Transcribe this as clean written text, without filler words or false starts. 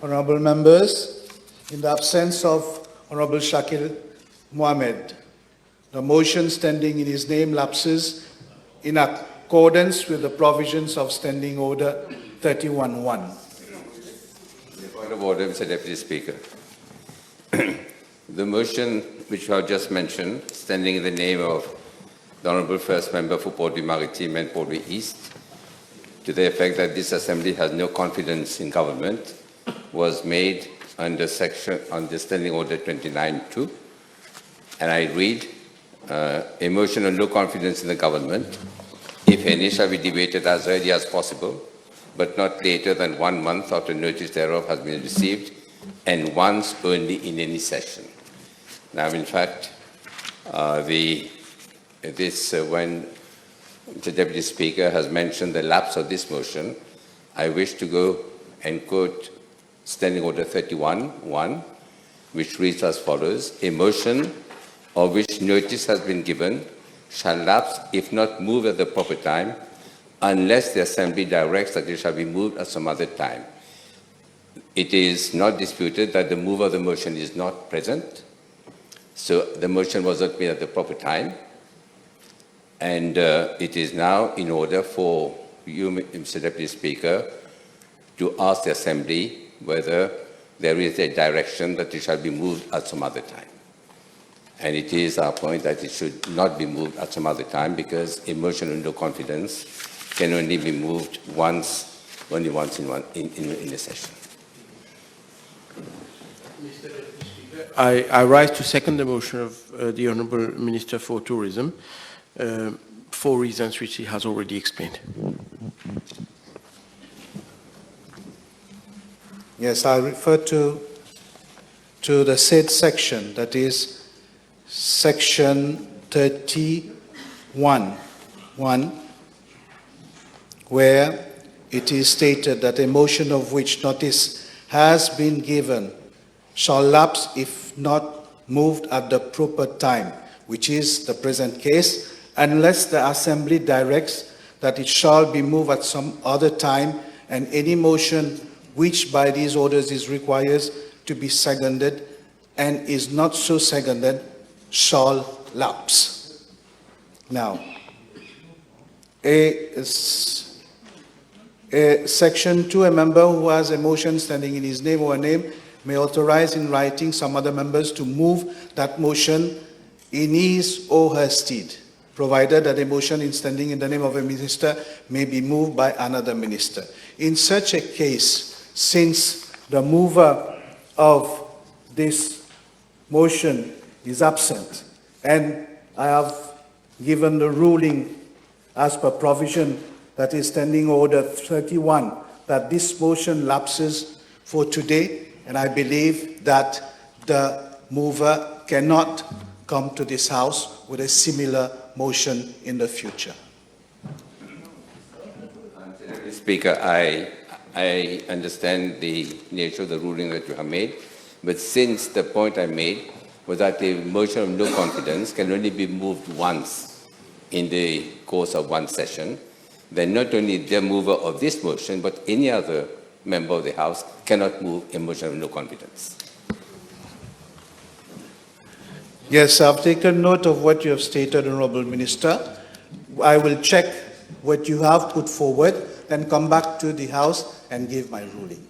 Honorable members, in the absence of Honorable Shakil Mohamed, the motion standing in his name lapses in accordance with the provisions of Standing Order 31-1. Point of order, Mr. Deputy Speaker. The motion which I have just mentioned, standing in the name of the Honourable First Member for Port Vue Maritime and Port Vue East, to the effect that this Assembly has no confidence in government, was made under Standing Order 29-2, and I read, a motion of no confidence in the government, if any, shall be debated as early as possible, but not later than 1 month after notice thereof has been received, and once only in any session. Now, in fact, when the Deputy Speaker has mentioned the lapse of this motion, I wish to go and quote Standing Order 31-1, which reads as follows: a motion of which notice has been given shall lapse if not moved at the proper time, unless the Assembly directs that it shall be moved at some other time. It is not disputed that the mover of the motion is not present, so the motion was not made at the proper time, and it is now in order for you, Mr. Deputy Speaker, to ask the Assembly whether there is a direction that it shall be moved at some other time. And it is our point that it should not be moved at some other time, because a motion of no confidence can only be moved only once in a session. Mr. Deputy Speaker, I rise to second the motion of the Honourable Minister for Tourism for reasons which he has already explained. Yes, I refer to the said section, that is Section 31(1), where it is stated that a motion of which notice has been given shall lapse if not moved at the proper time, which is the present case, unless the Assembly directs that it shall be moved at some other time, and any motion which by these orders is required to be seconded and is not so seconded shall lapse. Now, Section 2, a member who has a motion standing in his name or her name may authorize in writing some other members to move that motion in his or her stead, provided that a motion standing in the name of a minister may be moved by another minister. In such a case, since the mover of this motion is absent, and I have given the ruling as per provision that is Standing Order 31, that this motion lapses for today, and I believe that the mover cannot come to this House with a similar motion in the future. Mr. Speaker, I understand the nature of the ruling that you have made, but since the point I made was that a motion of no confidence can only be moved once in the course of one session, then not only the mover of this motion, but any other member of the House cannot move a motion of no confidence. Yes, I've taken note of what you have stated, Honourable Minister. I will check what you have put forward, then come back to the House and give my ruling.